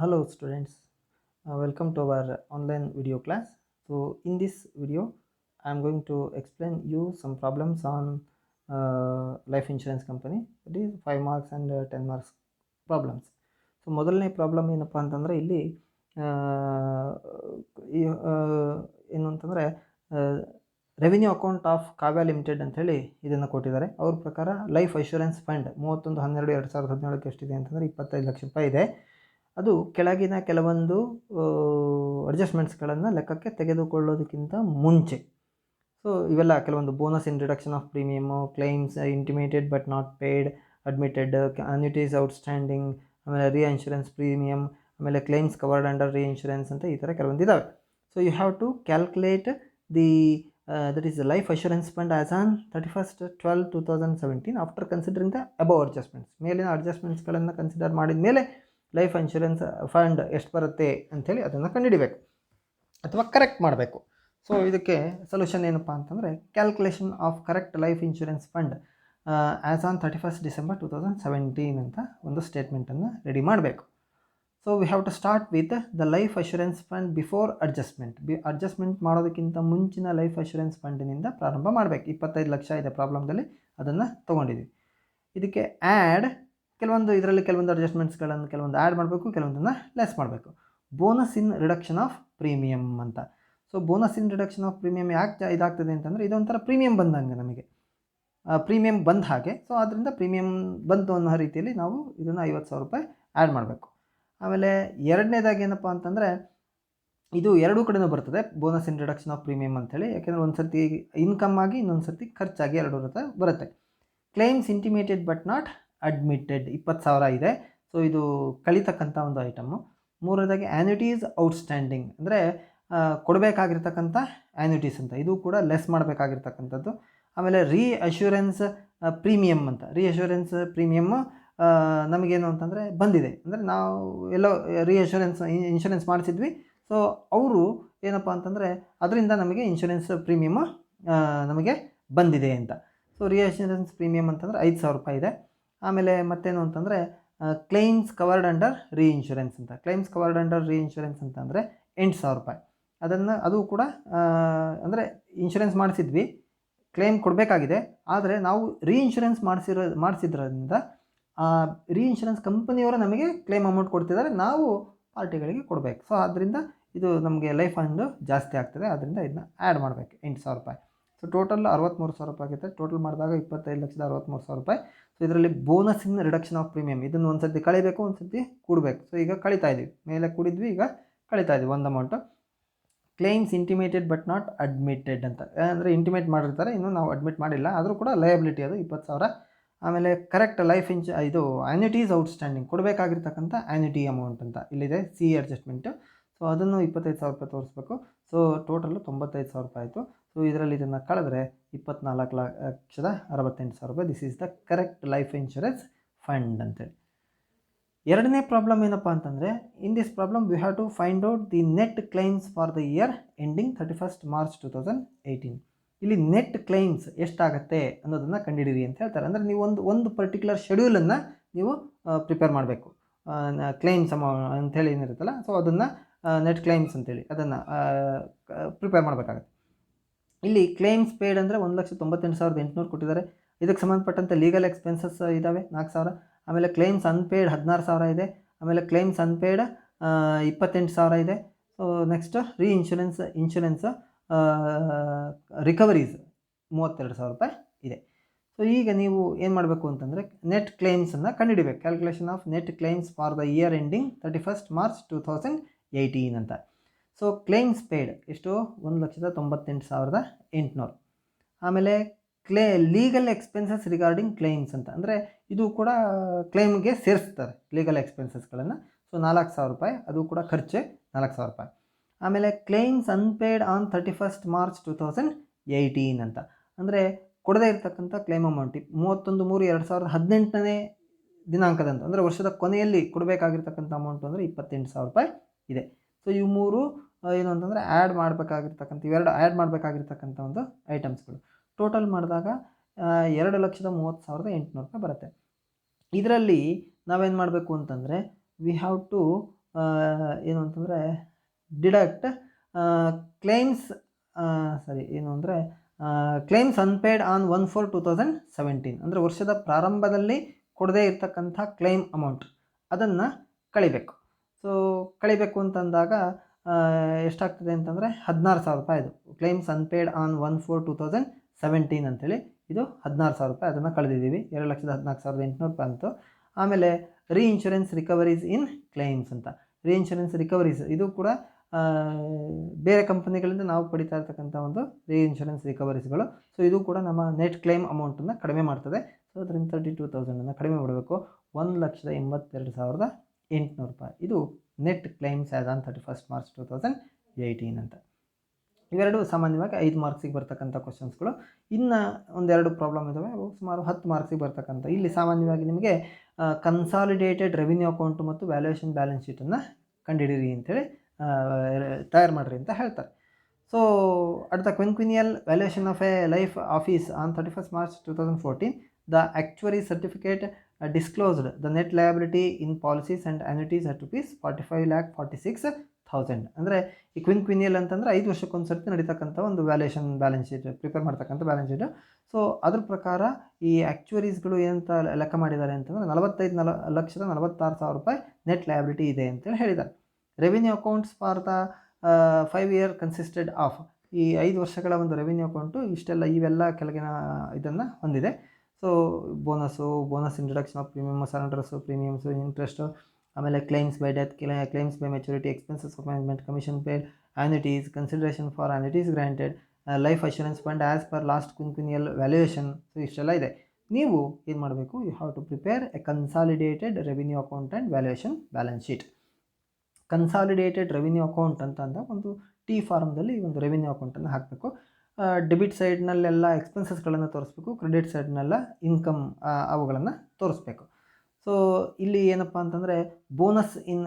Hello students, welcome to our online video class. So in this video I am going to explain you some problems on life insurance company. That is 5 marks and 10 marks problems. So ಮೊದಲನೇ problem ಏನಪ್ಪ ಅಂತಂದರೆ ಇಲ್ಲಿ ಏನು ಅಂತಂದರೆ revenue account of Kavya limited ಅಂಥೇಳಿ ಇದನ್ನು ಕೊಟ್ಟಿದ್ದಾರೆ. ಅವ್ರ ಪ್ರಕಾರ ಲೈಫ್ ಇನ್ಶೂರೆನ್ಸ್ ಫಂಡ್ 31/12/2017 ಎಷ್ಟಿದೆ ಅಂತಂದರೆ 25 ಲಕ್ಷ ರೂಪಾಯಿ ಇದೆ. ಅದು ಕೆಳಗಿನ ಕೆಲವೊಂದು ಅಡ್ಜಸ್ಟ್ಮೆಂಟ್ಸ್ಗಳನ್ನು ಲೆಕ್ಕಕ್ಕೆ ತೆಗೆದುಕೊಳ್ಳೋದಕ್ಕಿಂತ ಮುಂಚೆ ಸೊ ಇವೆಲ್ಲ ಕೆಲವೊಂದು bonus in reduction of premium, claims intimated but not paid, admitted, annuities outstanding, ಆಮೇಲೆ ರೀಇನ್ಶೂರೆನ್ಸ್ ಪ್ರೀಮಿಯಮ್, ಆಮೇಲೆ ಕ್ಲೈಮ್ಸ್ ಕವರ್ಡ್ ಅಂಡರ್ ರೀಇನ್ಶೂರೆನ್ಸ್ ಅಂತ ಈ ಥರ ಕೆಲವೊಂದು ಇದ್ದಾವೆ. So you have to calculate the that is life assurance fund as on 31/12/2017 after considering the above adjustments. ಮೇಲಿನ ಅಡ್ಜಸ್ಟ್ಮೆಂಟ್ಸ್ಗಳನ್ನು consider ಮಾಡಿದ ಮೇಲೆ ಲೈಫ್ ಇನ್ಶೂರೆನ್ಸ್ ಫಂಡ್ ಎಷ್ಟು ಬರುತ್ತೆ ಅಂಥೇಳಿ ಅದನ್ನು ಕಂಡುಹಿಡಿಬೇಕು ಅಥವಾ ಕರೆಕ್ಟ್ ಮಾಡಬೇಕು. ಸೊ ಇದಕ್ಕೆ ಸೊಲ್ಯೂಷನ್ ಏನಪ್ಪ ಅಂತಂದರೆ calculation of correct life insurance fund as on 31 December 2017 ಅಂತ ಒಂದು ಸ್ಟೇಟ್ಮೆಂಟನ್ನು ರೆಡಿ ಮಾಡಬೇಕು. So we have to start with the life assurance fund before adjustment. Adjustment ಮಾಡೋದಕ್ಕಿಂತ ಮುಂಚಿನ ಲೈಫ್ ಅಶ್ಯೂರೆನ್ಸ್ ಫಂಡಿನಿಂದ ಪ್ರಾರಂಭ ಮಾಡಬೇಕು. 25 ಲಕ್ಷ ಇದೆ ಪ್ರಾಬ್ಲಮ್ದಲ್ಲಿ, ಅದನ್ನು ತೊಗೊಂಡಿದ್ದೀವಿ. ಇದಕ್ಕೆ ಆ್ಯಡ್ ಕೆಲವೊಂದು ಅಡ್ಜಸ್ಟ್ಮೆಂಟ್ಸ್ಗಳನ್ನು ಕೆಲವೊಂದು ಆ್ಯಡ್ ಮಾಡಬೇಕು, ಕೆಲವೊಂದನ್ನು ಲೆಸ್ ಮಾಡಬೇಕು. Bonus in reduction of premium ಅಂತ. So bonus in reduction of premium ಯಾಕೆ ಇದಾಗ್ತದೆ ಅಂತಂದರೆ ಇದೊಂಥರ ಪ್ರೀಮಿಯಮ್ ಬಂದಂಗೆ, ನಮಗೆ ಪ್ರೀಮಿಯಮ್ ಬಂದ ಹಾಗೆ. ಸೊ ಅದರಿಂದ ಪ್ರೀಮಿಯಮ್ ಬಂತು ಅನ್ನೋ ರೀತಿಯಲ್ಲಿ ನಾವು ಇದನ್ನು 50,000 ರೂಪಾಯಿ ಆ್ಯಡ್ ಮಾಡಬೇಕು. ಆಮೇಲೆ ಎರಡನೇದಾಗಿ ಏನಪ್ಪ ಅಂತಂದರೆ ಇದು ಎರಡೂ ಕಡೆಯೂ ಬರ್ತದೆ bonus in reduction of premium ಅಂಥೇಳಿ. ಯಾಕೆಂದರೆ ಒಂದು ಸರ್ತಿ ಇನ್ಕಮ್ ಆಗಿ ಇನ್ನೊಂದು ಸರ್ತಿ ಖರ್ಚಾಗಿ ಎರಡೂ ಬರುತ್ತೆ. Claims intimated but not admitted 20,000 ಇದೆ. ಸೊ ಇದು ಕಳಿತಕ್ಕಂಥ ಒಂದು ಐಟಮು. ಮೂರನೇದಾಗಿ ಆ್ಯನ್ಯುಟೀಸ್ ಔಟ್ಸ್ಟ್ಯಾಂಡಿಂಗ್ ಅಂದರೆ ಕೊಡಬೇಕಾಗಿರ್ತಕ್ಕಂಥ ಆ್ಯನ್ಯುಟೀಸ್ ಅಂತ, ಇದು ಕೂಡ ಲೆಸ್ ಮಾಡಬೇಕಾಗಿರ್ತಕ್ಕಂಥದ್ದು. ಆಮೇಲೆ ರೀಅಶ್ಯೂರೆನ್ಸ್ ಪ್ರೀಮಿಯಮ್ ಅಂತ. ರೀಅಶ್ಯೂರೆನ್ಸ್ ಪ್ರೀಮಿಯಮ್ಮು ನಮಗೇನು ಅಂತಂದರೆ ಬಂದಿದೆ, ಅಂದರೆ ನಾವು ಎಲ್ಲೋ ಇನ್ಶೂರೆನ್ಸ್ ಮಾಡಿಸಿದ್ವಿ. ಸೊ ಅವರು ಏನಪ್ಪ ಅಂತಂದರೆ ಅದರಿಂದ ನಮಗೆ ಇನ್ಶೂರೆನ್ಸ್ ಪ್ರೀಮಿಯಮ್ಮು ನಮಗೆ ಬಂದಿದೆ ಅಂತ. ಸೊ ರೀಅಶ್ಯೂರೆನ್ಸ್ ಪ್ರೀಮಿಯಮ್ ಅಂತಂದರೆ 5,000 ರೂಪಾಯಿ ಇದೆ. ಆಮೇಲೆ ಮತ್ತೇನು ಅಂತಂದರೆ ಕ್ಲೈಮ್ಸ್ ಕವರ್ಡ್ ಅಂಡರ್ ರೀಇನ್ಶೂರೆನ್ಸ್ ಅಂತ. ಕ್ಲೈಮ್ಸ್ ಕವರ್ಡ್ ಅಂಡರ್ ರೀಇನ್ಶೂರೆನ್ಸ್ ಅಂತಂದರೆ 8,000 ರೂಪಾಯಿ. ಅದು ಕೂಡ ಅಂದರೆ ಇನ್ಶೂರೆನ್ಸ್ ಮಾಡಿಸಿದ್ವಿ, ಕ್ಲೈಮ್ ಕೊಡಬೇಕಾಗಿದೆ, ಆದರೆ ನಾವು ರೀಇನ್ಶೂರೆನ್ಸ್ ಮಾಡಿಸಿದ್ರಿಂದ ರೀಇನ್ಶೂರೆನ್ಸ್ ಕಂಪನಿಯವರು ನಮಗೆ ಕ್ಲೈಮ್ ಅಮೌಂಟ್ ಕೊಡ್ತಿದ್ದಾರೆ, ನಾವು ಪಾರ್ಟಿಗಳಿಗೆ ಕೊಡಬೇಕು. ಸೊ ಆದ್ದರಿಂದ ಇದು ನಮಗೆ ಲೈಫ್ ಫಂಡು ಜಾಸ್ತಿ ಆಗ್ತದೆ, ಆದ್ದರಿಂದ ಇದನ್ನ ಆ್ಯಡ್ ಮಾಡಬೇಕು 8,000 ರೂಪಾಯಿ. ಸೊ ಟೋಟಲ್ 63,000 ರೂಪಾಯಿ ಆಗುತ್ತೆ. ಟೋಟಲ್ ಮಾಡಿದಾಗ 25,63,000 ರೂಪಾಯಿ. ಸೊ ಇದರಲ್ಲಿ bonus in reduction of premium ಇದನ್ನು ಒಂದು ಸರ್ತಿ ಕಳಿಬೇಕು, ಒಂದು ಸರ್ತಿ ಕೂಡಬೇಕು. ಸೊ ಈಗ ಕಳಿತಾ ಇದ್ದೀವಿ, ಮೇಲೆ ಕೂಡಿದ್ವಿ, ಈಗ ಕಳಿತಾ ಇದ್ದೀವಿ ಒಂದು amount. Claims intimated but not admitted ಅಂತ, ಅಂದರೆ ಇಂಟಿಮೇಟ್ ಮಾಡಿರ್ತಾರೆ, ಇನ್ನೂ ನಾವು ಅಡ್ಮಿಟ್ ಮಾಡಿಲ್ಲ, ಆದರೂ ಕೂಡ ಲಯಬಿಲಿಟಿ ಅದು 20,000. ಆಮೇಲೆ ಕರೆಕ್ಟ್ ಲೈಫ್ ಇದು ಆ್ಯನ್ಯುಟೀಸ್ ಔಟ್ಸ್ಟ್ಯಾಂಡಿಂಗ್ ಕೊಡಬೇಕಾಗಿರ್ತಕ್ಕಂಥ ಆ್ಯನ್ಯುಟಿ ಅಮೌಂಟ್ ಅಂತ ಇಲ್ಲಿದೆ, ಸಿ ಅಡ್ಜಸ್ಟ್ಮೆಂಟು. ಸೊ ಅದನ್ನು 25,000 ರೂಪಾಯಿ ತೋರಿಸ್ಬೇಕು. ಸೊ ಟೋಟಲು 95,000 ರೂಪಾಯಿ ಆಯಿತು. ಸೊ ಇದರಲ್ಲಿ ಇದನ್ನು ಕಳೆದ್ರೆ 24,68,000 ರೂಪಾಯಿ. This is the correct life insurance fund ಅಂತೇಳಿ. ಎರಡನೇ ಪ್ರಾಬ್ಲಮ್ ಏನಪ್ಪ ಅಂತಂದರೆ in this problem we have to find out the net claims for the year ending 31 March 2018. ಇಲ್ಲಿ ನೆಟ್ ಕ್ಲೈಮ್ಸ್ ಎಷ್ಟಾಗತ್ತೆ ಅನ್ನೋದನ್ನು ಕಂಡುಹಿಡಿಯಿರಿ ಅಂತ ಹೇಳ್ತಾರೆ. ಅಂದರೆ ನೀವು ಒಂದು ಪರ್ಟಿಕ್ಯುಲರ್ ಶೆಡ್ಯೂಲನ್ನು ನೀವು ಪ್ರಿಪೇರ್ ಮಾಡಬೇಕು. ಕ್ಲೈಮ್ಸ್ ಅಂಥೇಳಿ ಏನಿರುತ್ತಲ್ಲ, ಸೊ ಅದನ್ನು ನೆಟ್ ಕ್ಲೈಮ್ಸ್ ಅಂತೇಳಿ ಅದನ್ನು ಪ್ರಿಪೇರ್ ಮಾಡಬೇಕಾಗತ್ತೆ. ಇಲ್ಲಿ ಕ್ಲೈಮ್ಸ್ ಪೇಯ್ಡ್ ಅಂದರೆ 1,98,800 ಕೊಟ್ಟಿದ್ದಾರೆ. ಇದಕ್ಕೆ ಸಂಬಂಧಪಟ್ಟಂತೆ ಲೀಗಲ್ ಎಕ್ಸ್ಪೆನ್ಸಸ್ ಇದ್ದಾವೆ 4,000. ಆಮೇಲೆ ಕ್ಲೈಮ್ಸ್ ಅನ್ಪೇಯ್ಡ್ 16,000 ಇದೆ. ಆಮೇಲೆ ಕ್ಲೈಮ್ಸ್ ಅನ್ಪೇಯ್ಡ್ 28,000 ಇದೆ. ಸೊ ನೆಕ್ಸ್ಟ್ ಇನ್ಶೂರೆನ್ಸ್ ರಿಕವರೀಸ್ 32,000 ರೂಪಾಯಿ ಇದೆ. ಸೊ ಈಗ ನೀವು ಏನು ಮಾಡಬೇಕು ಅಂತಂದರೆ ನೆಟ್ ಕ್ಲೈಮ್ಸನ್ನು ಕಂಡುಹಿಡಿಬೇಕು. Calculation of net claims for the year ending 31 March 2018 ಅಂತ. ಸೊ ಕ್ಲೈಮ್ಸ್ ಪೇಯ್ಡ್ ಎಷ್ಟು? 1,98,800. ಆಮೇಲೆ ಲೀಗಲ್ ಎಕ್ಸ್ಪೆನ್ಸಸ್ ರಿಗಾರ್ಡಿಂಗ್ ಕ್ಲೈಮ್ಸ್ ಅಂತ, ಅಂದರೆ ಇದು ಕೂಡ ಕ್ಲೈಮ್ಗೆ ಸೇರಿಸ್ತಾರೆ ಲೀಗಲ್ ಎಕ್ಸ್ಪೆನ್ಸಸ್ಗಳನ್ನು. ಸೊ 4,000 ರೂಪಾಯಿ, ಅದು ಕೂಡ ಖರ್ಚೆ 4,000 ರೂಪಾಯಿ. ಆಮೇಲೆ ಕ್ಲೈಮ್ಸ್ ಅನ್ಪೇಯ್ಡ್ ಆನ್ 31 ಮಾರ್ಚ್ 2018 ಅಂತ, ಅಂದರೆ ಕೊಡದೇ ಇರತಕ್ಕಂಥ ಕ್ಲೈಮ್ ಅಮೌಂಟ್ 31/3/2018 ದಿನಾಂಕದಂದು, ಅಂದರೆ ವರ್ಷದ ಕೊನೆಯಲ್ಲಿ ಕೊಡಬೇಕಾಗಿರ್ತಕ್ಕಂಥ ಅಮೌಂಟು ಅಂದರೆ 28,000 ರೂಪಾಯಿ ಇದೆ. ಸೊ ಇವು ಮೂರು ಏನು ಅಂತಂದರೆ ಇವೆರಡು ಆ್ಯಡ್ ಮಾಡಬೇಕಾಗಿರ್ತಕ್ಕಂಥ ಒಂದು ಐಟಮ್ಸ್ಗಳು. ಟೋಟಲ್ ಮಾಡಿದಾಗ 2,30,800 ರೂಪಾಯಿ ಬರುತ್ತೆ. ಇದರಲ್ಲಿ ನಾವೇನು ಮಾಡಬೇಕು ಅಂತಂದರೆ ವಿ ಹ್ಯಾವ್ ಟು ಏನು ಅಂತಂದರೆ ಡಿಡಕ್ಟ್ ಕ್ಲೈಮ್ಸ್ ಏನು ಅಂದರೆ ಕ್ಲೈಮ್ಸ್ ಅನ್ಪೇಯ್ಡ್ ಆನ್ 1/4/2017 ಅಂದರೆ ವರ್ಷದ ಪ್ರಾರಂಭದಲ್ಲಿ ಕೊಡದೇ ಇರತಕ್ಕಂಥ ಕ್ಲೈಮ್ ಅಮೌಂಟ್ ಅದನ್ನು ಕಳಿಬೇಕು. ಸೊ ಕಳಿಬೇಕು ಅಂತಂದಾಗ ಎಷ್ಟಾಗ್ತದೆ ಅಂತಂದರೆ 16,000 ರೂಪಾಯಿ. ಇದು ಕ್ಲೈಮ್ಸ್ ಅನ್ಪೇಯ್ಡ್ ಆನ್ 1/4/2017 ಅಂತೇಳಿ ಇದು 16,000 ರೂಪಾಯಿ ಅದನ್ನು ಕಳೆದಿದ್ದೀವಿ. 2,14,800 ರೂಪಾಯಿ ಅಂತು. ಆಮೇಲೆ ಇನ್ಶೂರೆನ್ಸ್ ರಿಕವರೀಸ್ ಇನ್ ಕ್ಲೈಮ್ಸ್ ಅಂತ. ಇನ್ಶೂರೆನ್ಸ್ ರಿಕವರೀಸ್ ಇದು ಕೂಡ ಬೇರೆ ಕಂಪನಿಗಳಿಂದ ನಾವು ಪಡಿತಾ ಇರ್ತಕ್ಕಂಥ ಒಂದು ಇನ್ಶೂರೆನ್ಸ್ ರಿಕವರೀಸ್ಗಳು. ಸೊ ಇದು ಕೂಡ ನಮ್ಮ ನೆಟ್ ಕ್ಲೈಮ್ ಅಮೌಂಟನ್ನು ಕಡಿಮೆ ಮಾಡ್ತದೆ. ಸೊ ಅದರಿಂದ 32,000 ಕಡಿಮೆ ಮಾಡಬೇಕು. 1,82,800 ರೂಪಾಯಿ ಇದು net claims as on 31st March 2018 ಅಂತ. ಇವೆರಡು ಸಾಮಾನ್ಯವಾಗಿ 5 ಮಾರ್ಕ್ಸಿಗೆ ಬರ್ತಕ್ಕಂಥ ಕ್ವಶನ್ಸ್ಗಳು. ಇನ್ನು ಒಂದೆರಡು ಪ್ರಾಬ್ಲಮ್ ಇದ್ದಾವೆ, ಅವು ಸುಮಾರು 10 ಮಾರ್ಕ್ಸಿಗೆ ಬರ್ತಕ್ಕಂಥ. ಇಲ್ಲಿ ಸಾಮಾನ್ಯವಾಗಿ ನಿಮಗೆ ಕನ್ಸಾಲಿಡೇಟೆಡ್ ರೆವಿನ್ಯೂ ಅಕೌಂಟು ಮತ್ತು ವ್ಯಾಲ್ಯೂಯೇಷನ್ ಬ್ಯಾಲೆನ್ಸ್ ಶೀಟನ್ನು ಕಂಡುಹಿಡಿಯಿರಿ ಅಂತೇಳಿ ತಯಾರು ಮಾಡಿರಿ ಅಂತ ಹೇಳ್ತಾರೆ. So at the quinquennial valuation of a life office on 31st March 2014 the actuary certificate disclosed the net liability in policies and annuities at rupees 45,46,000. ಅಂದರೆ ಈ ಕ್ವಿನ್ಕ್ವಿನಿಯಲ್ ಅಂತಂದರೆ 5 ವರ್ಷಕ್ಕೊಂದು ಸರ್ತಿ ನಡೀತಕ್ಕಂಥ ಒಂದು ವ್ಯಾಲ್ಯೂಯೇಷನ್ ಬ್ಯಾಲೆನ್ಸ್ ಶೀಟ್ ಪ್ರಿಪೇರ್ ಮಾಡ್ತಕ್ಕಂಥ ಬ್ಯಾಲೆನ್ಸ್ ಶೀಟು. ಸೊ ಅದ್ರ ಪ್ರಕಾರ ಈ ಆ್ಯಕ್ಚುರೀಸ್ಗಳು ಏನಂತ ಲೆಕ್ಕ ಮಾಡಿದ್ದಾರೆ ಅಂತಂದರೆ 45,46,000 ರೂಪಾಯಿ ನೆಟ್ ಲಯಬಿಲಿಟಿ ಇದೆ ಅಂತೇಳಿ ಹೇಳಿದ್ದಾರೆ. Revenue accounts for the 5 year consisted of, ಈ 5 ವರ್ಷಗಳ ಒಂದು ರೆವಿನ್ಯೂ ಅಕೌಂಟು ಇವೆಲ್ಲ ಕೆಳಗಿನ ಇದನ್ನು ಹೊಂದಿದೆ. So bonus introduction of premium, surrenders, premiums, interest, ಆಮೇಲೆ claims by death, claims by maturity, expenses of management, commission paid, annuities, consideration for annuities granted, life assurance fund as per last quinquennial valuation. So ಇಷ್ಟೆಲ್ಲ ಇದೆ. ನೀವು ಏನು ಮಾಡಬೇಕು, you have to prepare a consolidated revenue account and valuation balance sheet. Consolidated revenue account ಅಂತ ಅಂದಾಗ ಒಂದು T ಫಾರ್ಮ್ದಲ್ಲಿ ಒಂದು revenue ಅಕೌಂಟನ್ನು ಹಾಕಬೇಕು. ಡೆಬಿಟ್ ಸೈಡ್ನಲ್ಲೆಲ್ಲ ಎಕ್ಸ್ಪೆನ್ಸಸ್ಗಳನ್ನು ತೋರಿಸ್ಬೇಕು, ಕ್ರೆಡಿಟ್ ಸೈಡ್ನೆಲ್ಲ ಇನ್ಕಮ್ ಅವುಗಳನ್ನು ತೋರಿಸ್ಬೇಕು. ಸೊ ಇಲ್ಲಿ ಏನಪ್ಪ ಅಂತಂದರೆ ಬೋನಸ್ ಇನ್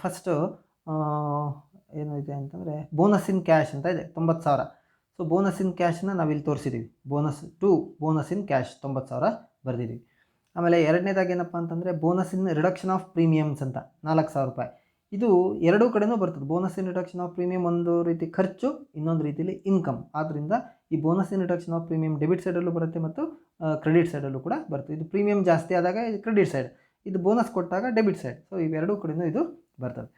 ಫಸ್ಟು ಏನಿದೆ ಅಂತಂದರೆ ಬೋನಸ್ ಇನ್ ಕ್ಯಾಶ್ ಅಂತ ಇದೆ 90,000. ಸೊ ಬೋನಸ್ ಇನ್ ಕ್ಯಾಶನ್ನ ನಾವಿಲ್ಲಿ ತೋರಿಸಿದ್ದೀವಿ. Bonus in cash 90,000 ಬರೆದಿದ್ದೀವಿ. ಆಮೇಲೆ ಎರಡನೇದಾಗಿ ಏನಪ್ಪ ಅಂತಂದರೆ bonus in reduction of premiums ಅಂತ 4,000 ರೂಪಾಯಿ. ಇದು ಎರಡೂ ಕಡೆನೂ ಬರ್ತದೆ. Bonus in reduction of premium ಒಂದು ರೀತಿ ಖರ್ಚು, ಇನ್ನೊಂದು ರೀತಿಯಲ್ಲಿ ಇನ್ಕಮ್. ಆದ್ದರಿಂದ ಈ bonus in reduction of premium debit ಸೈಡಲ್ಲೂ ಬರುತ್ತೆ ಮತ್ತು ಕ್ರೆಡಿಟ್ ಸೈಡಲ್ಲೂ ಕೂಡ ಬರುತ್ತೆ. ಇದು ಪ್ರೀಮಿಯಮ್ ಜಾಸ್ತಿ ಆದಾಗ ಇದು ಕ್ರೆಡಿಟ್ ಸೈಡ್, ಇದು ಬೋನಸ್ ಕೊಟ್ಟಾಗ ಡೆಬಿಟ್ ಸೈಡ್. ಸೊ ಇವೆರಡೂ ಕಡೆನೂ ಇದು ಬರ್ತದೆ.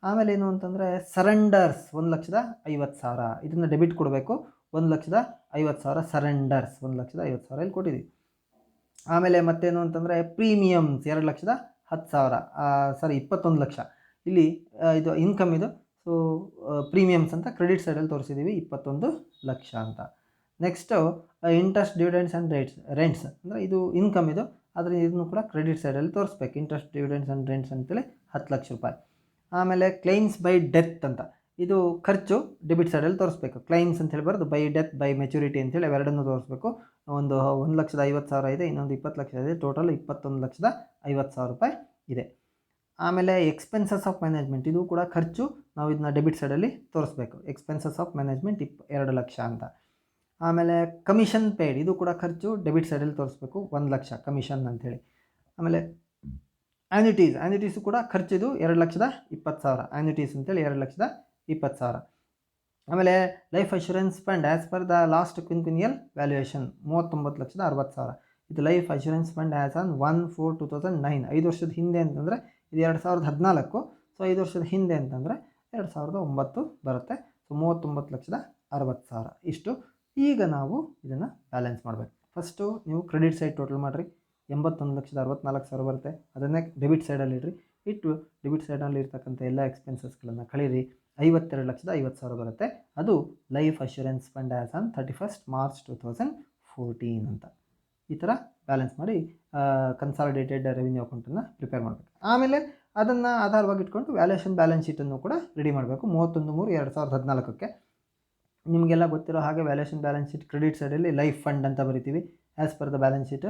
ಆಮೇಲೆ ಏನು ಅಂತಂದರೆ ಸರೆಂಡರ್ಸ್ 1,50,000 ಇದನ್ನು ಡೆಬಿಟ್ ಕೊಡಬೇಕು. 1,50,000 ಸರೆಂಡರ್ಸ್ 1,50,000 ಇಲ್ಲಿ ಕೊಟ್ಟಿದ್ದೀವಿ. ಆಮೇಲೆ ಮತ್ತೇನು ಅಂತಂದರೆ ಪ್ರೀಮಿಯಮ್ಸ್ 2,10,000 21 ಲಕ್ಷ ಇಲ್ಲಿ ಇದು ಇನ್ಕಮ್ ಇದು. ಸೊ ಪ್ರೀಮಿಯಮ್ಸ್ ಅಂತ ಕ್ರೆಡಿಟ್ ಸೈಡಲ್ಲಿ ತೋರಿಸಿದ್ದೀವಿ 21 ಲಕ್ಷ ಅಂತ. ನೆಕ್ಸ್ಟು ಇಂಟ್ರೆಸ್ಟ್, ಡಿವಿಡೆಂಡ್ಸ್ ಆ್ಯಂಡ್ ರೆಂಟ್ಸ್ ಅಂದರೆ ಇದು ಇನ್ಕಮ್ ಇದು, ಆದರೆ ಇದನ್ನು ಕೂಡ ಕ್ರೆಡಿಟ್ ಸೈಡಲ್ಲಿ ತೋರಿಸ್ಬೇಕು. ಇಂಟ್ರೆಸ್ಟ್, ಡಿವಿಡೆಂಡ್ಸ್ ಆ್ಯಂಡ್ ರೆಂಟ್ಸ್ ಅಂತೇಳಿ 10 ಲಕ್ಷ ರೂಪಾಯಿ. ಆಮೇಲೆ ಕ್ಲೈಮ್ಸ್ ಬೈ ಡೆತ್ ಅಂತ ಇದು ಖರ್ಚು, ಡೆಬಿಟ್ ಸೈಡಲ್ಲಿ ತೋರಿಸ್ಬೇಕು. ಕ್ಲೈಮ್ಸ್ ಅಂತೇಳಿ ಬರೋದು ಬೈ ಡೆತ್, ಬೈ ಮೆಚುರಿಟಿ ಅಂತೇಳಿ ಅವೆರಡನ್ನೂ ತೋರಿಸ್ಬೇಕು. ಒಂದು 1,50,000 ಇದೆ, ಇನ್ನೊಂದು 20 ಲಕ್ಷ ಇದೆ, ಟೋಟಲ್ 21,50,000 ರೂಪಾಯಿ ಇದೆ. ಆಮೇಲೆ ಎಕ್ಸ್ಪೆನ್ಸಸ್ ಆಫ್ ಮ್ಯಾನೇಜ್ಮೆಂಟ್ ಇದು ಕೂಡ ಖರ್ಚು, ನಾವು ಇದನ್ನ ಡೆಬಿಟ್ ಸೈಡಲ್ಲಿ ತೋರಿಸ್ಬೇಕು. ಎಕ್ಸ್ಪೆನ್ಸಸ್ ಆಫ್ ಮ್ಯಾನೇಜ್ಮೆಂಟ್ 2 ಲಕ್ಷ ಅಂತ. ಆಮೇಲೆ ಕಮಿಷನ್ ಪೇಯ್ಡ್ ಇದು ಕೂಡ ಖರ್ಚು, ಡೆಬಿಟ್ ಸೈಡಲ್ಲಿ ತೋರಿಸ್ಬೇಕು 1 ಲಕ್ಷ ಕಮಿಷನ್ ಅಂಥೇಳಿ. ಆಮೇಲೆ ಆ್ಯನ್ಯುಟೀಸು ಕೂಡ ಖರ್ಚಿದು 2,20,000 ಆ್ಯನ್ಯುಟೀಸ್ ಅಂತೇಳಿ 2,20,000. ಆಮೇಲೆ life assurance fund as per the last quinquennial valuation 39,60,000 ಇದು life assurance fund as on 1/4/2009 5 ವರ್ಷದ ಹಿಂದೆ ಅಂತಂದರೆ ಇದು 2014. ಸೊ 5 ವರ್ಷದ ಹಿಂದೆ ಅಂತಂದರೆ 2009 ಬರುತ್ತೆ. ಸೊ 39,60,000 ಇಷ್ಟು. ಈಗ ನಾವು ಇದನ್ನು ಬ್ಯಾಲೆನ್ಸ್ ಮಾಡಬೇಕು. ಫಸ್ಟು ನೀವು ಕ್ರೆಡಿಟ್ ಸೈಡ್ ಟೋಟಲ್ ಮಾಡಿರಿ, 81,64,000 ಬರುತ್ತೆ. ಅದನ್ನೇ ಡೆಬಿಟ್ ಸೈಡಲ್ಲಿ ಇಡ್ರಿ. ಇಟ್ಟು ಡೆಬಿಟ್ ಸೈಡಲ್ಲಿ ಇರ್ತಕ್ಕಂಥ ಎಲ್ಲ ಎಕ್ಸ್ಪೆನ್ಸಸ್ಗಳನ್ನು ಕಳೀರಿ, 52,50,000 ಬರುತ್ತೆ. ಅದು life assurance fund as on 31st March 2014 ಅಂತ. ಈ ಥರ ಬ್ಯಾಲೆನ್ಸ್ ಮಾಡಿ ಕನ್ಸಾಲಿಡೇಟೆಡ್ ರೆವಿನ್ಯೂ ಅಕೌಂಟನ್ನು ಪ್ರಿಪೇರ್ ಮಾಡಬೇಕು. ಆಮೇಲೆ ಅದನ್ನು ಆಧಾರವಾಗಿ ಇಟ್ಕೊಂಡು ವ್ಯಾಲ್ಯೂಯೇಷನ್ ಬ್ಯಾಲೆನ್ಸ್ ಶೀಟನ್ನು ಕೂಡ ರೆಡಿ ಮಾಡಬೇಕು. 31/3/2014 ನಿಮಗೆಲ್ಲ ಗೊತ್ತಿರೋ ಹಾಗೆ ವ್ಯಾಲ್ಯೂಯೇಷನ್ ಬ್ಯಾಲೆನ್ಸ್ ಶೀಟ್ ಕ್ರೆಡಿಟ್ ಸೈಡಲ್ಲಿ ಲೈಫ್ ಫಂಡ್ ಅಂತ ಬರಿತೀವಿ. As per the balance sheet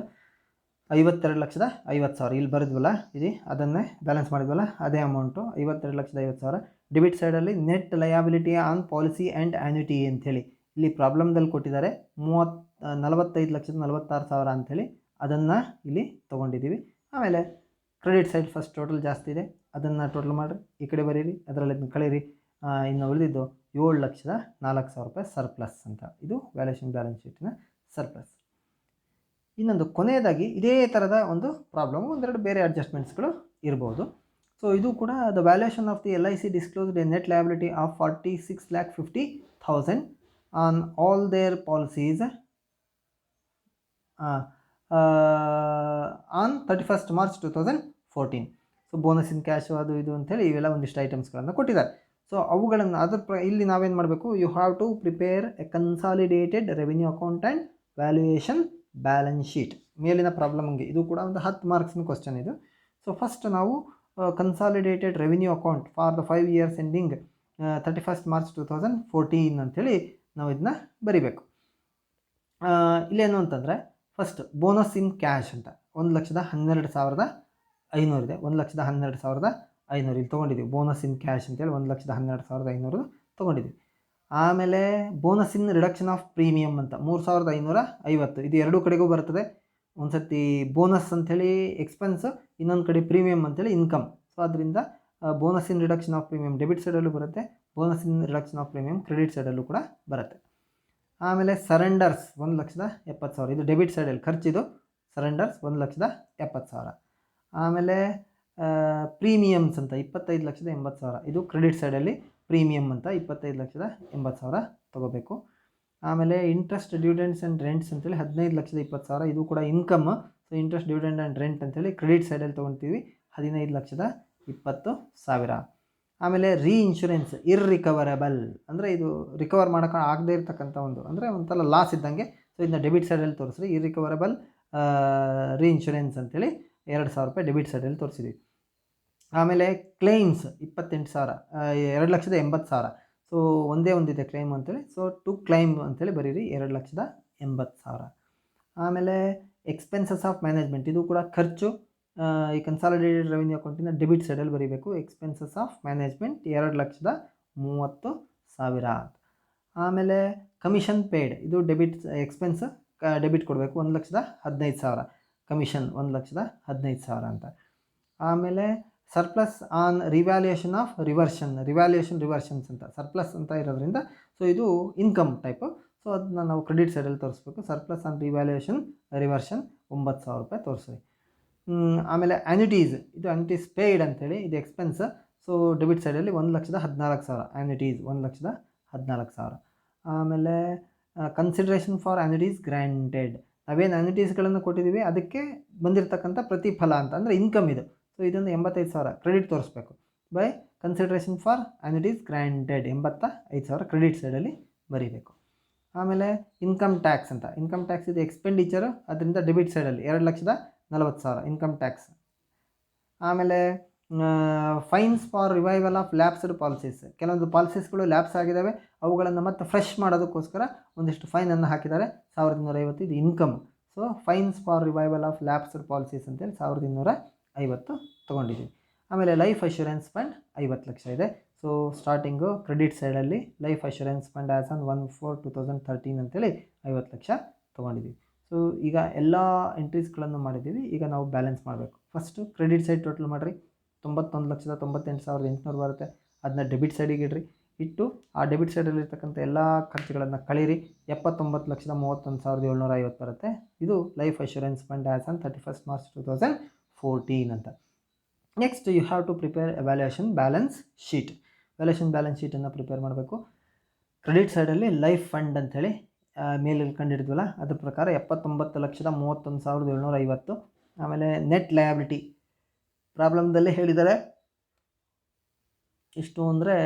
52,50,000 ಇಲ್ಲಿ ಬರೆದ್ವಲ್ಲ, ಇದು ಅದನ್ನೇ ಬ್ಯಾಲೆನ್ಸ್ ಮಾಡಿದ್ವಲ್ಲ ಅದೇ ಅಮೌಂಟು 52,50,000. ಡೆಬಿಟ್ ಸೈಡಲ್ಲಿ net liability on policy and annuity ಅಂಥೇಳಿ ಇಲ್ಲಿ ಪ್ರಾಬ್ಲಮ್ದಲ್ಲಿ ಕೊಟ್ಟಿದ್ದಾರೆ 45,46,000 ಅಂಥೇಳಿ ಅದನ್ನು ಇಲ್ಲಿ ತೊಗೊಂಡಿದ್ದೀವಿ. ಆಮೇಲೆ ಕ್ರೆಡಿಟ್ ಸೈಡ್ ಫಸ್ಟ್ ಟೋಟಲ್ ಜಾಸ್ತಿ ಇದೆ, ಅದನ್ನು ಟೋಟಲ್ ಮಾಡಿರಿ, ಈ ಕಡೆ ಬರೀರಿ, ಅದರಲ್ಲಿ ಅದನ್ನ ಕಳೀರಿ. ಇನ್ನು ಉಳಿದಿದ್ದು 7,04,000 ರೂಪಾಯಿ ಸರ್ಪ್ಲಸ್ ಅಂತ. ಇದು ವ್ಯಾಲ್ಯೂಯೇಷನ್ ಬ್ಯಾಲೆನ್ಸ್ ಶೀಟಿನ ಸರ್ಪ್ಲಸ್. ಇನ್ನೊಂದು ಕೊನೆಯದಾಗಿ ಇದೇ ಥರದ ಒಂದು ಪ್ರಾಬ್ಲಮ್, ಒಂದೆರಡು ಬೇರೆ ಅಡ್ಜಸ್ಟ್ಮೆಂಟ್ಸ್ಗಳು ಇರ್ಬೋದು. ಸೊ ಇದು ಕೂಡ the valuation of the LIC disclosed a net liability of 46,50,000 on all their policies on 31st March 2014. So bonus in cash ಅದು ಇದು ಅಂಥೇಳಿ ಇವೆಲ್ಲ ಒಂದಿಷ್ಟು ಐಟಮ್ಸ್ಗಳನ್ನು ಕೊಟ್ಟಿದ್ದಾರೆ. ಸೊ ಅವುಗಳನ್ನು ಇಲ್ಲಿ ನಾವೇನು ಮಾಡಬೇಕು, you have to prepare a consolidated revenue account and valuation balance sheet. ಮೇಲಿನ ಪ್ರಾಬ್ಲಮ್ಗೆ ಇದು ಕೂಡ ಒಂದು 10 ಮಾರ್ಕ್ಸ್ನ ಕ್ವಶನ್ ಇದು. ಸೊ ಫಸ್ಟ್ ನಾವು consolidated revenue account for the 5 years ending 31st March 2014 ಅಂಥೇಳಿ ನಾವು ಇದನ್ನ ಬರಿಬೇಕು. ಇಲ್ಲೇನು ಅಂತಂದರೆ ಫಸ್ಟ್ ಬೋನಸ್ ಇನ್ ಕ್ಯಾಶ್ ಅಂತ 1,12,500 ಇದೆ. 1,12,500 ಇಲ್ಲಿ ತೊಗೊಂಡಿದ್ದೀವಿ. ಬೋನಸ್ ಇನ್ ಕ್ಯಾಶ್ ಅಂತೇಳಿ 1,12,500 ತೊಗೊಂಡಿದ್ದೀವಿ. ಆಮೇಲೆ bonus in reduction of premium ಅಂತ 3,550. ಇದು ಎರಡೂ ಕಡೆಗೂ ಬರ್ತದೆ. ಒಂದು ಸರ್ತಿ ಬೋನಸ್ ಅಂಥೇಳಿ ಎಕ್ಸ್ಪೆನ್ಸ್, ಇನ್ನೊಂದು ಕಡೆ ಪ್ರೀಮಿಯಮ್ ಅಂಥೇಳಿ ಇನ್ಕಮ್. ಸೊ ಅದರಿಂದ bonus in reduction of premium debit ಸೈಡಲ್ಲೂ ಬರುತ್ತೆ, bonus in reduction of premium credit ಸೈಡಲ್ಲೂ ಕೂಡ ಬರುತ್ತೆ. ಆಮೇಲೆ ಸರೆಂಡರ್ಸ್ 1,70,000, ಇದು ಡೆಬಿಟ್ ಸೈಡಲ್ಲಿ ಖರ್ಚಿದು. ಸರೆಂಡರ್ಸ್ 1,70,000. ಆಮೇಲೆ ಪ್ರೀಮಿಯಮ್ಸ್ ಅಂತ 25,80,000, ಇದು ಕ್ರೆಡಿಟ್ ಸೈಡಲ್ಲಿ ಪ್ರೀಮಿಯಮ್ ಅಂತ 25,80,000 ತೊಗೋಬೇಕು. ಆಮೇಲೆ ಇಂಟ್ರೆಸ್ಟ್ ಡಿವಿಡೆಂಡ್ಸ್ ಆ್ಯಂಡ್ ರೆಂಟ್ಸ್ ಅಂತೇಳಿ 15,20,000, ಇದು ಕೂಡ income. So interest dividend and rent ಅಂತೇಳಿ ಕ್ರೆಡಿಟ್ ಸೈಡಲ್ಲಿ ತೊಗೊಳ್ತೀವಿ, 15,20,000. ಆಮೇಲೆ ಇನ್ಶೂರೆನ್ಸ್ ಇರ್ರಿಕವರಬಲ್ ಅಂದರೆ ಇದು ರಿಕವರ್ ಮಾಡೋಕೆ ಆಗದೇ ಇರತಕ್ಕಂಥ ಒಂದು, ಅಂದರೆ ಒಂಥರ ಲಾಸ್ ಇದ್ದಂಗೆ. ಸೊ ಇದನ್ನ ಡೆಬಿಟ್ ಸೈಡಲ್ಲಿ ತೋರಿಸ್ರಿ. ಇರ್ರಿಕವರಬಲ್ ಇನ್ಶೂರೆನ್ಸ್ ಅಂತೇಳಿ 2,000 ರೂಪಾಯಿ ಡೆಬಿಟ್ ಸೈಡಲ್ಲಿ ತೋರಿಸಿದ್ವಿ. ಆಮೇಲೆ ಕ್ಲೈಮ್ಸ್ 28,000, 2,80,000. ಸೊ ಒಂದೇ ಒಂದಿದೆ ಕ್ಲೈಮ್ ಅಂತೇಳಿ, ಸೊ ಟು ಕ್ಲೈಮ್ ಅಂತೇಳಿ ಬರೀರಿ, 2,80,000. ಆಮೇಲೆ ಎಕ್ಸ್ಪೆನ್ಸಸ್ ಆಫ್ ಮ್ಯಾನೇಜ್ಮೆಂಟ್, ಇದು ಕೂಡ ಖರ್ಚು. ಈ ಕನ್ಸಾಲಿಡೇಟೆಡ್ ರೆವಿನ್ಯೂ ಅಕೌಂಟಿಂದ ಡೆಬಿಟ್ ಸೈಡಲ್ಲಿ ಬರೀಬೇಕು. Expenses of management 2,30,000. ಆಮೇಲೆ ಕಮಿಷನ್ ಪೇಯ್ಡ್, ಇದು ಡೆಬಿಟ್ ಎಕ್ಸ್ಪೆನ್ಸ್, ಡೆಬಿಟ್ ಕೊಡಬೇಕು, 1,15,000. ಕಮಿಷನ್ 1,15,000 ಅಂತ. ಆಮೇಲೆ ಸರ್ಪ್ಲಸ್ ಆನ್ ರಿವ್ಯಾಲ್ಯೂಯೇಷನ್ ಆಫ್ ರಿವರ್ಷನ್ಸ್ ಅಂತ ಸರ್ಪ್ಲಸ್ ಅಂತ ಇರೋದ್ರಿಂದ, ಸೊ ಇದು ಇನ್ಕಮ್ ಟೈಪು. ಸೊ ಅದನ್ನ ನಾವು ಕ್ರೆಡಿಟ್ ಸೈಡಲ್ಲಿ ತೋರಿಸ್ಬೇಕು. ಸರ್ಪ್ಲಸ್ ಆನ್ ರಿವ್ಯಾಲ್ಯೂಯೇಷನ್ ರಿವರ್ಷನ್ 9,000 ರೂಪಾಯಿ ತೋರಿಸ್ರಿ. ಆಮೇಲೆ ಆ್ಯನ್ಯುಟೀಸ್, ಇದು ಆ್ಯನ್ಯುಟೀಸ್ ಪೇಯ್ಡ್ ಅಂತೇಳಿ, ಇದು ಎಕ್ಸ್ಪೆನ್ಸ್. ಸೊ ಡೆಬಿಟ್ ಸೈಡಲ್ಲಿ 1,14,000, ಆ್ಯನ್ಯುಟೀಸ್ 1,14,000. ಆಮೇಲೆ ಕನ್ಸಿಡ್ರೇಷನ್ ಫಾರ್ ಆ್ಯನ್ಯುಟೀಸ್ ಗ್ರ್ಯಾಂಟೆಡ್, ನಾವೇನು ಆ್ಯನ್ಯುಟೀಸ್ಗಳನ್ನು ಕೊಟ್ಟಿದ್ದೀವಿ ಅದಕ್ಕೆ ಬಂದಿರತಕ್ಕಂಥ ಪ್ರತಿಫಲ ಅಂತ, ಅಂದರೆ ಇನ್ಕಮ್ ಇದು. ಸೊ ಇದೊಂದು 85,000 ಕ್ರೆಡಿಟ್ ತೋರಿಸ್ಬೇಕು. By consideration for annuities granted 85,000 credit ಸೈಡಲ್ಲಿ ಬರೀಬೇಕು. ಆಮೇಲೆ ಇನ್ಕಮ್ ಟ್ಯಾಕ್ಸ್ ಅಂತ, ಇನ್ಕಮ್ ಟ್ಯಾಕ್ಸ್ ಇದು ಎಕ್ಸ್ಪೆಂಡಿಚರು, ಅದರಿಂದ ಡೆಬಿಟ್ ಸೈಡಲ್ಲಿ 2,40,000 ಇನ್ಕಮ್ ಟ್ಯಾಕ್ಸ್. ಆಮೇಲೆ fines for revival of lapsed policies, ಕೆಲವೊಂದು ಪಾಲಿಸೀಸ್ಗಳು ಲ್ಯಾಪ್ಸ್ ಆಗಿದ್ದಾವೆ, ಅವುಗಳನ್ನು ಮತ್ತೆ ಫ್ರೆಶ್ ಮಾಡೋದಕ್ಕೋಸ್ಕರ ಒಂದಿಷ್ಟು ಫೈನನ್ನು ಹಾಕಿದ್ದಾರೆ, 1,250. ಇದು income. So fines for revival of lapsed policies ಅಂತೇಳಿ 1,250 ತೊಗೊಂಡಿದ್ದೀವಿ. ಆಮೇಲೆ ಲೈಫ್ ಅಶ್ಯೂರೆನ್ಸ್ ಫಂಡ್ 50 ಲಕ್ಷ ಇದೆ. ಸೊ ಸ್ಟಾರ್ಟಿಂಗು ಕ್ರೆಡಿಟ್ ಸೈಡಲ್ಲಿ life assurance fund as on 1/4/2013 ಅಂತೇಳಿ 50 ಲಕ್ಷ ತೊಗೊಂಡಿದ್ದೀವಿ. ಸೊ ಈಗ ಎಲ್ಲ ಎಂಟ್ರೀಸ್ಗಳನ್ನು ಮಾಡಿದ್ದೀವಿ. ಈಗ ನಾವು ಬ್ಯಾಲೆನ್ಸ್ ಮಾಡಬೇಕು. ಫಸ್ಟು ಕ್ರೆಡಿಟ್ ಸೈಡ್ ಟೋಟಲ್ ಮಾಡಿರಿ, 91,98,800 ಬರುತ್ತೆ. ಅದನ್ನ ಡೆಬಿಟ್ ಸೈಡಿಗೆ ಇಡ್ರಿ. ಇಟ್ಟು ಆ ಡೆಬಿಟ್ ಸೈಡಲ್ಲಿರ್ತಕ್ಕಂಥ ಎಲ್ಲ ಖರ್ಚುಗಳನ್ನು ಕಳೀರಿ, 79,31,750 ಬರುತ್ತೆ. ಇದು life assurance fund as on 31st March 2014 ಅಂತ. Next you have to prepare valuation balance sheet. Valuation balance ಶೀಟನ್ನು ಪ್ರಿಪೇರ್ ಮಾಡಬೇಕು. ಕ್ರೆಡಿಟ್ ಸೈಡಲ್ಲಿ ಲೈಫ್ ಫಂಡ್ ಅಂಥೇಳಿ ಮೇಲೆ ಕಂಡಿಡಿದ್ವಲ್ಲ, ಅದ್ರ ಪ್ರಕಾರ 79,31,750. ಆಮೇಲೆ ನೆಟ್ ಲಯಬಿಲಿಟಿ ಪ್ರಾಬ್ಲಮ್ದಲ್ಲೇ ಹೇಳಿದ್ದಾರೆ ಎಷ್ಟು ಅಂದರೆ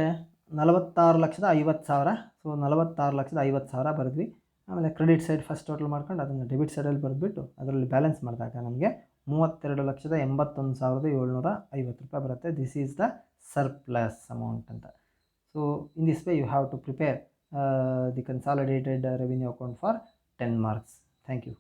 46,50,000. ಸೊ 46,50,000 ಬರೆದ್ವಿ. ಆಮೇಲೆ ಕ್ರೆಡಿಟ್ ಸೈಡ್ ಫಸ್ಟ್ ಟೋಟಲ್ ಮಾಡ್ಕೊಂಡು ಅದನ್ನು ಡೆಬಿಟ್ ಸೈಡಲ್ಲಿ ಬರೆದ್ಬಿಟ್ಟು ಅದರಲ್ಲಿ ಬ್ಯಾಲೆನ್ಸ್ ಮಾಡಿದಾಗ ನಮಗೆ 32,81,750 ರೂಪಾಯಿ ಬರುತ್ತೆ. This is the surplus amount ಅಂತ. So in this way you have to prepare the consolidated revenue account for 10 marks. Thank you.